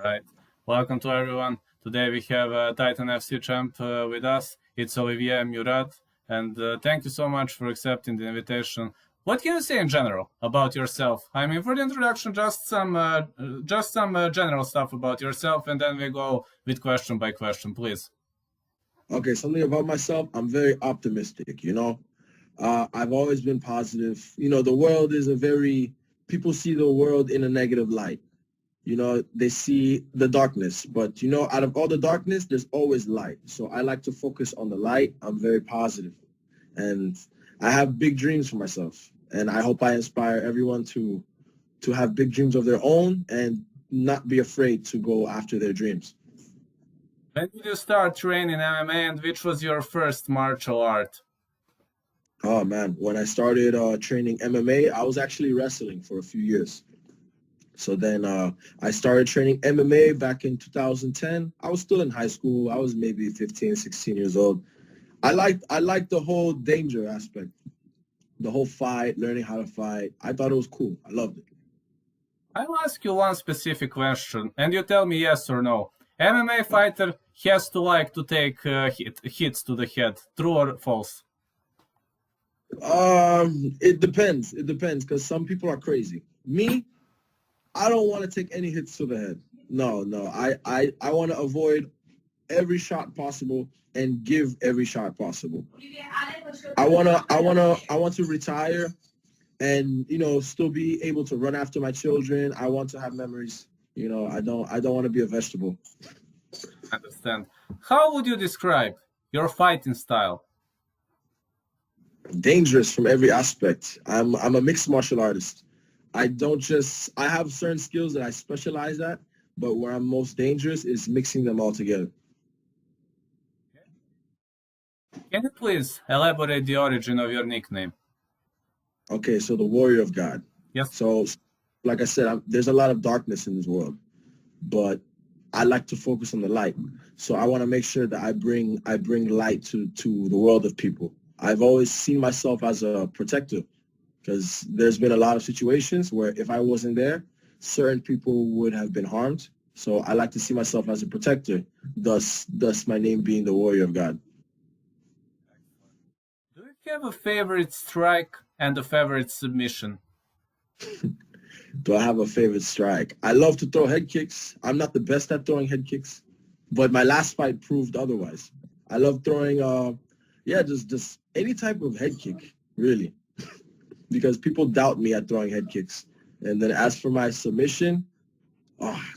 Right. Welcome to everyone. Today we have Titan FC champ with us. It's Olivier Murad, and thank you so much for accepting the invitation. What can you say in general about yourself? I mean, for the introduction, just some general stuff about yourself, and then we go with question by question, please. Okay, something about myself. I'm very optimistic. I've always been positive. The world is people see the world in a negative light. They see the darkness, but out of all the darkness, there's always light. So I like to focus on the light. I'm very positive, and I have big dreams for myself, and I hope I inspire everyone to have big dreams of their own and not be afraid to go after their dreams. When did you start training MMA, and which was your first martial art? Oh man, when I started training MMA, I was actually wrestling for a few years. So then I started training MMA back in 2010. I was still in high school. I was maybe 15, 16 years old. I liked the whole danger aspect, the whole fight, learning how to fight. I thought it was cool. I loved it. I'll ask you one specific question, and you tell me yes or no. MMA fighter has to like to take hits to the head. True or false? It depends. It depends because some people are crazy. Me, I don't want to take any hits to the head. No, no. I want to avoid every shot possible and give every shot possible. I want to retire and still be able to run after my children. I want to have memories. I don't want to be a vegetable. I understand. How would you describe your fighting style? Dangerous from every aspect. I'm a mixed martial artist. I have certain skills that I specialize at, but where I'm most dangerous is mixing them all together. Can you please elaborate the origin of your nickname? Okay, so the warrior of God. Yes. So, like I said, there's a lot of darkness in this world, but I like to focus on the light. So I want to make sure that I bring light to the world of people. I've always seen myself as a protector because there's been a lot of situations where if I wasn't there, certain people would have been harmed. So I like to see myself as a protector, thus my name being the warrior of God. Do you have a favorite strike and a favorite submission? Do I have a favorite strike? I love to throw head kicks. I'm not the best at throwing head kicks, but my last fight proved otherwise. I love throwing, just any type of head kick, really, because people doubt me at throwing head kicks. And then as for my submission,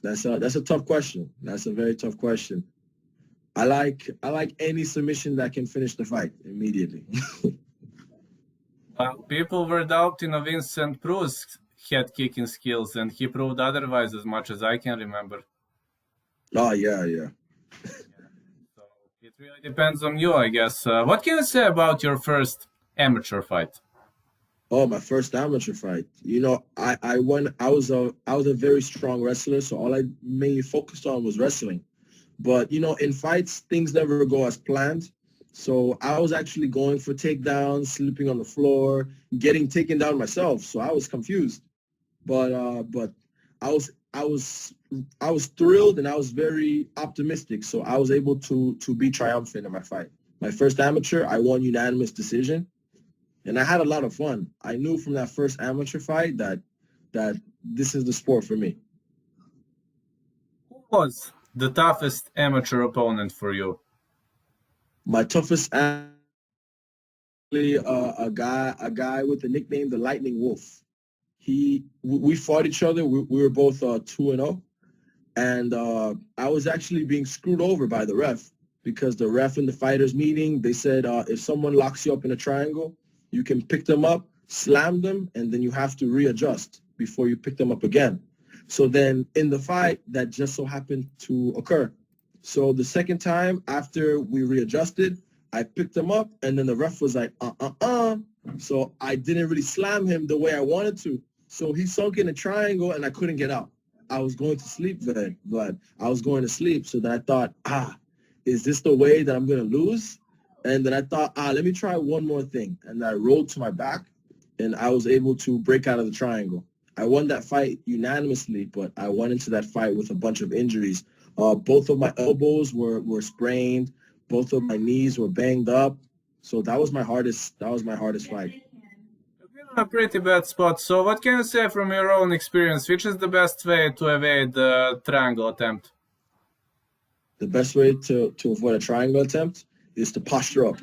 that's a tough question. That's a very tough question. I like any submission that can finish the fight immediately. Well, people were doubting of Vincent Pru's head kicking skills, and he proved otherwise as much as I can remember. Oh yeah, yeah. So it really depends on you, I guess. What can you say about your first amateur fight? Oh, my first amateur fight. I won. I was a very strong wrestler, so all I mainly focused on was wrestling. But in fights, things never go as planned. So I was actually going for takedowns, sleeping on the floor, getting taken down myself. So I was confused. But I was thrilled and I was very optimistic. So I was able to be triumphant in my fight. My first amateur, I won unanimous decision, and I had a lot of fun. I knew from that first amateur fight that this is the sport for me. Who was the toughest amateur opponent for you? My toughest a guy with the nickname the Lightning Wolf. We fought each other. We were both 2-0, and I was actually being screwed over by the ref because the ref in the fighters meeting, they said if someone locks you up in a triangle, you can pick them up, slam them, and then you have to readjust before you pick them up again. So then in the fight, that just so happened to occur. So the second time after we readjusted, I picked him up, and then the ref was like, So I didn't really slam him the way I wanted to. So he sunk in a triangle, and I couldn't get out. I was going to sleep then, but I was going to sleep. So then I thought, is this the way that I'm going to lose? And then I thought, let me try one more thing. And I rolled to my back, and I was able to break out of the triangle. I won that fight unanimously, but I went into that fight with a bunch of injuries. Both of my elbows were sprained. Both of my knees were banged up. So that was my hardest. That was my hardest fight. A pretty bad spot. So, what can you say from your own experience? Which is the best way to evade the triangle attempt? The best way to avoid a triangle attempt is to posture up.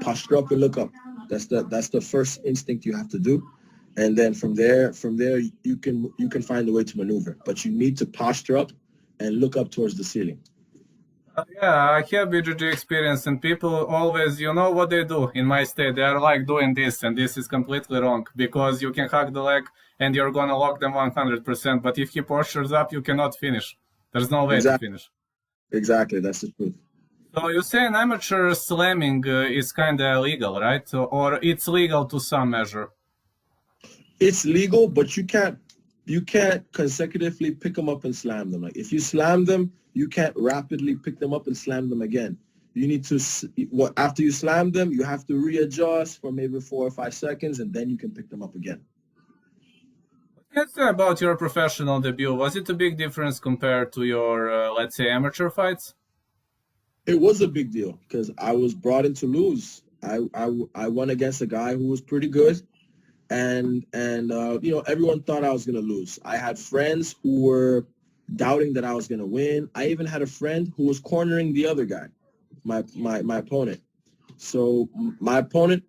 Posture up and look up. That's the first instinct you have to do. And then from there you can find a way to maneuver. But you need to posture up and look up towards the ceiling. Yeah, I have BJJ experience, and people always, you know what they do in my state? They are like doing this, and this is completely wrong because you can hug the leg and you're gonna lock them 100%. But if he postures up, you cannot finish. There's no way to Exactly. finish. Exactly. That's the truth. So you say an amateur slamming is kind of illegal, right? Or it's legal to some measure. It's legal, but you can't consecutively pick them up and slam them. Like if you slam them, you can't rapidly pick them up and slam them again. You need to after you slam them, you have to readjust for maybe 4 or 5 seconds, and then you can pick them up again. Let's say about your professional debut. Was it a big difference compared to your, let's say, amateur fights? It was a big deal because I was brought in to lose. I won against a guy who was pretty good, and everyone thought I was gonna lose. I had friends who were doubting that I was gonna win. I even had a friend who was cornering the other guy, my opponent. So my opponent,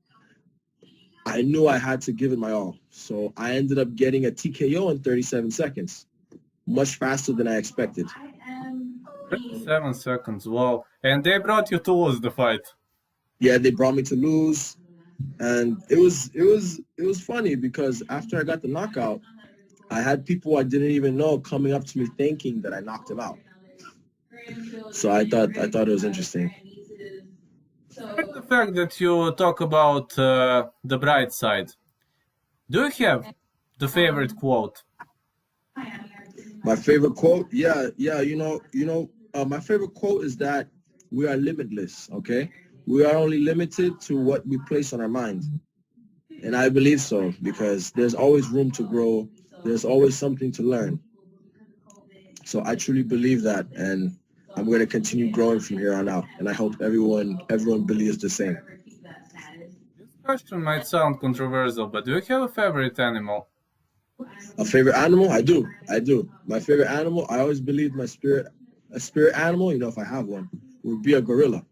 I knew I had to give it my all. So I ended up getting a TKO in 37 seconds, much faster than I expected. 7 seconds, wow. And they brought you to lose the fight. Yeah, they brought me to lose, and it was funny because after I got the knockout, I had people I didn't even know coming up to me thinking that I knocked him out. So I thought it was interesting. The fact that you talk about the bright side, do you have the favorite quote? My favorite quote, yeah, my favorite quote is that we are limitless. Okay, we are only limited to what we place on our mind, and I believe so because there's always room to grow. There's always something to learn. So I truly believe that, and I'm going to continue growing from here on out. And I hope everyone believes the same. This question might sound controversial, but do you have a favorite animal? A favorite animal? I do. My favorite animal, I always believe a spirit animal, if I have one, would be a gorilla.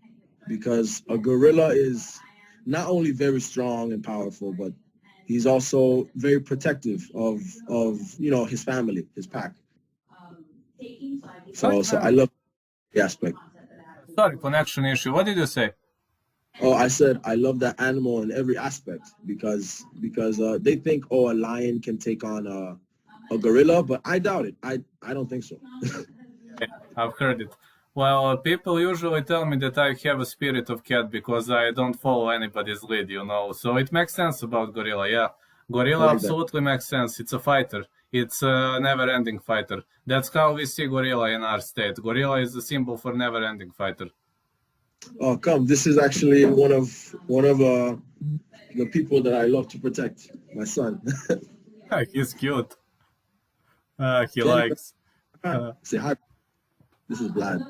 Because a gorilla is not only very strong and powerful, but he's also very protective of his family, his pack. So I love the aspect. Sorry, connection issue. What did you say? Oh, I said I love that animal in every aspect because they think, oh, a lion can take on a gorilla, but I doubt it. I don't think so. Yeah, I've heard it. Well, people usually tell me that I have a spirit of cat because I don't follow anybody's lead, you know. So it makes sense about gorilla, yeah. I Gorilla like that. absolutely makes sense. It's a fighter. It's a never-ending fighter. That's how we see gorilla in our state. Gorilla is a symbol for never-ending fighter. Oh, come! This is actually one of the people that I love to protect. My son. He's cute. He Kenny, likes. Uh, say hi. This is Vlad.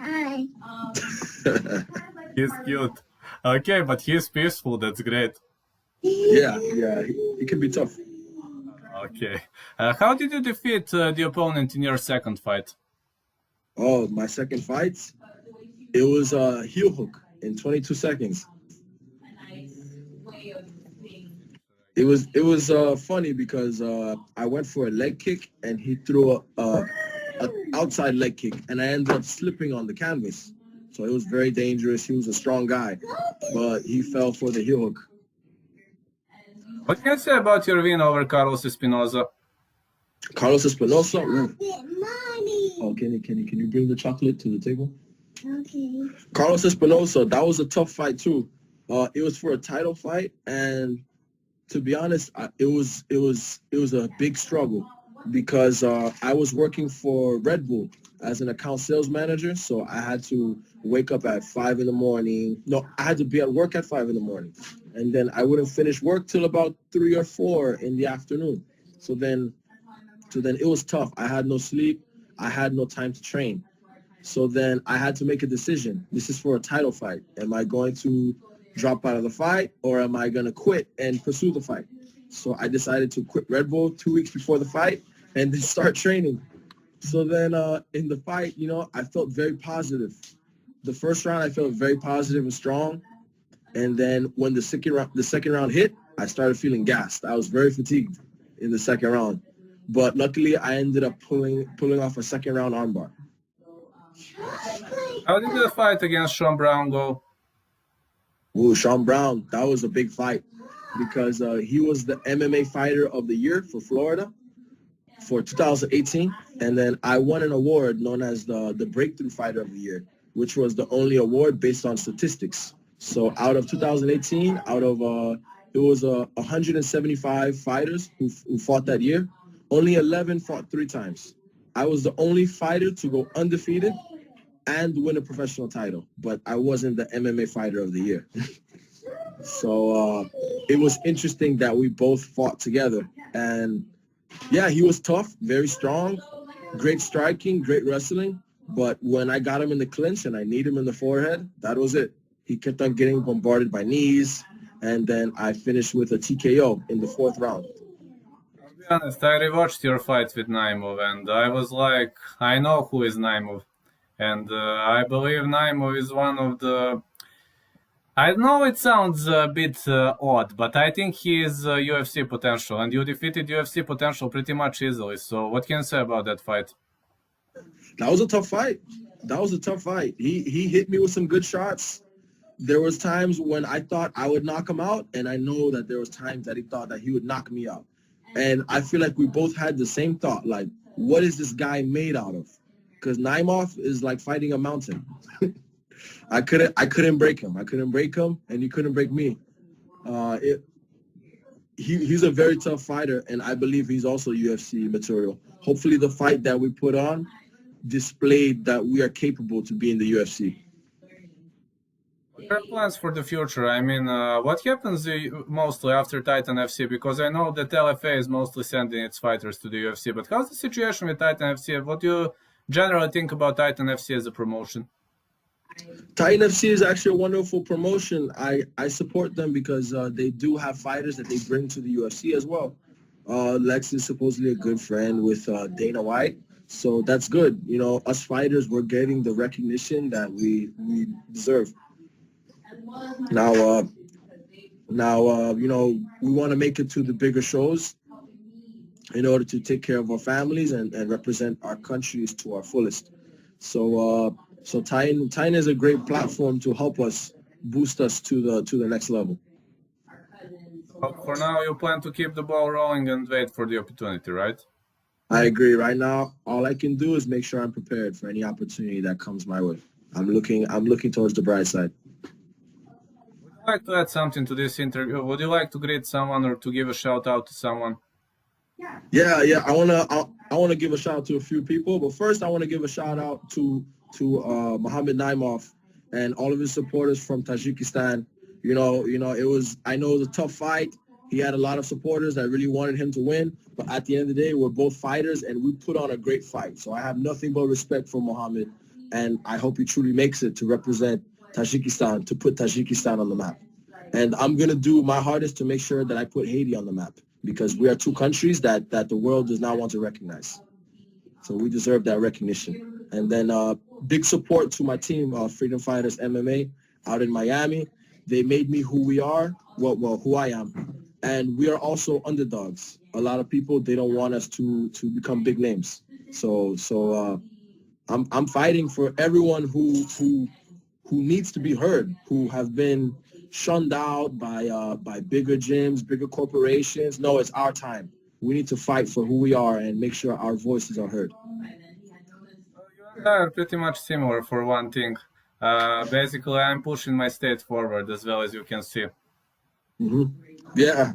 Hi. he's cute. Okay, but he's peaceful. That's great. Yeah. He can be tough. Okay. How did you defeat the opponent in your second fight? Oh, my second fight, it was a heel hook in 22 seconds. It was funny because I went for a leg kick and he threw a outside leg kick and I ended up slipping on the canvas. So it was very dangerous. He was a strong guy, but he fell for the heel hook. What can you say about your win over Carlos Espinoza? Carlos Espinosa. Ooh. Mommy. Oh, can you bring the chocolate to the table? Okay. Carlos Espinosa. That was a tough fight too. It was for a title fight, and to be honest, it was a big struggle because I was working for Red Bull as an account sales manager, so I had to wake up at 5 in the morning. No, I had to be at work at 5 in the morning, and then I wouldn't finish work till about 3 or 4 in the afternoon. So then it was tough. I had no sleep. I had no time to train. So then I had to make a decision. This is for a title fight. Am I going to drop out of the fight, or am I going to quit and pursue the fight? So I decided to quit Red Bull 2 weeks before the fight and then start training. So then in the fight, I felt very positive. The first round, I felt very positive and strong. And then when the second round hit, I started feeling gassed. I was very fatigued in the second round. But luckily, I ended up pulling off a second round armbar. How did the fight against Sean Brown go? Ooh, Sean Brown, that was a big fight because he was the MMA fighter of the year for Florida for 2018. And then I won an award known as the Breakthrough Fighter of the Year, which was the only award based on statistics. So out of 2018, it was 175 fighters who fought that year. Only 11 fought 3 times. I was the only fighter to go undefeated and win a professional title, but I wasn't the MMA fighter of the year. So it was interesting that we both fought together. And yeah, he was tough, very strong, great striking, great wrestling. But when I got him in the clinch and I kneed him in the forehead, that was it. He kept on getting bombarded by knees, and then I finished with a TKO in the 4th round. To be honest, I rewatched your fight with Naimov, and I was like, I know who is Naimov. And I believe Naimov is one of the... I know it sounds a bit odd, but I think he is UFC potential, and you defeated UFC potential pretty much easily. So what can you say about that fight? That was a tough fight. He hit me with some good shots. There was times when I thought I would knock him out, and I know that there was times that he thought that he would knock me out. And I feel like we both had the same thought, like, what is this guy made out of? Because Naimov is like fighting a mountain. I couldn't break him. And he couldn't break me. He's a very tough fighter, and I believe he's also UFC material. Hopefully the fight that we put on displayed that we are capable to be in the UFC. What are plans for the future? I mean, what happens mostly after Titan FC? Because I know that LFA is mostly sending its fighters to the UFC, but how's the situation with Titan FC? What do you generally think about Titan FC as a promotion? Titan FC is actually a wonderful promotion. I support them because they do have fighters that they bring to the UFC as well. Lex is supposedly a good friend with Dana White, so that's good. Us fighters, we're getting the recognition that we deserve. Now, we want to make it to the bigger shows in order to take care of our families and represent our countries to our fullest. So Titan is a great platform to help us boost us to the next level. But for now, you plan to keep the ball rolling and wait for the opportunity, right? I agree. Right now, all I can do is make sure I'm prepared for any opportunity that comes my way. I'm looking towards the bright side. Would you like to add something to this interview? Would you like to greet someone or to give a shout out to someone? Yeah. I wanna give a shout out to a few people, but first I want to give a shout out to Mohammed Naimov and all of his supporters from Tajikistan. I know it was a tough fight. He had a lot of supporters that really wanted him to win, but at the end of the day, we're both fighters and we put on a great fight. So I have nothing but respect for Mohammed, and I hope he truly makes it to represent Tajikistan, to put Tajikistan on the map. And I'm going to do my hardest to make sure that I put Haiti on the map, because we are 2 countries that the world does not want to recognize. So we deserve that recognition. And then big support to my team, Freedom Fighters MMA out in Miami. They made me who we are, who I am. And we are also underdogs. A lot of people, they don't want us to become big names. So I'm fighting for everyone who needs to be heard, who have been shunned out by bigger gyms, bigger corporations. No, it's our time. We need to fight for who we are and make sure our voices are heard. You are pretty much similar for one thing. Basically, I'm pushing my state forward as well, as you can see. Mm-hmm. Yeah.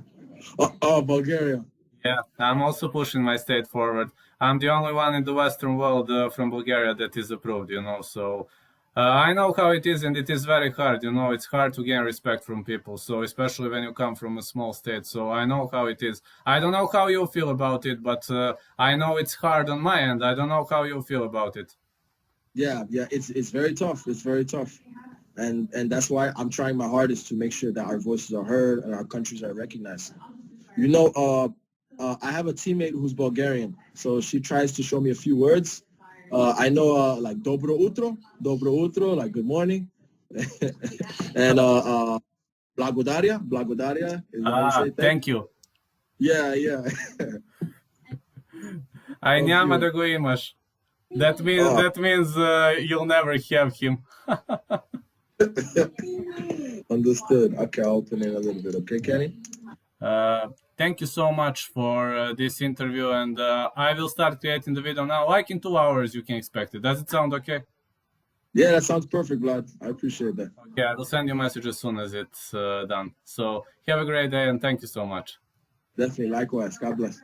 Bulgaria. Yeah, I'm also pushing my state forward. I'm the only one in the Western world from Bulgaria that is approved, so I know how it is, and it is very hard. You know, it's hard to gain respect from people. So especially when you come from a small state. So I know how it is. I don't know how you feel about it, but I know it's hard on my end. I don't know how you feel about it. Yeah, it's very tough. It's very tough, and that's why I'm trying my hardest to make sure that our voices are heard and our countries are recognized. You know, I have a teammate who's Bulgarian, so she tries to show me a few words. I know like dobro utro, like good morning, and blagodaria is how you say thank. Thank you. Yeah. Aj Thank няма you. да го имаш. That means you'll never have him. Understood. Okay, I'll open it a little bit. Okay, Kenny? Thank you so much for this interview, and I will start creating the video now. Like in 2 hours, you can expect it. Does it sound okay? Yeah, that sounds perfect, Vlad. I appreciate that. Okay, I will send you a message as soon as it's done. So have a great day, and thank you so much. Definitely. Likewise. God bless.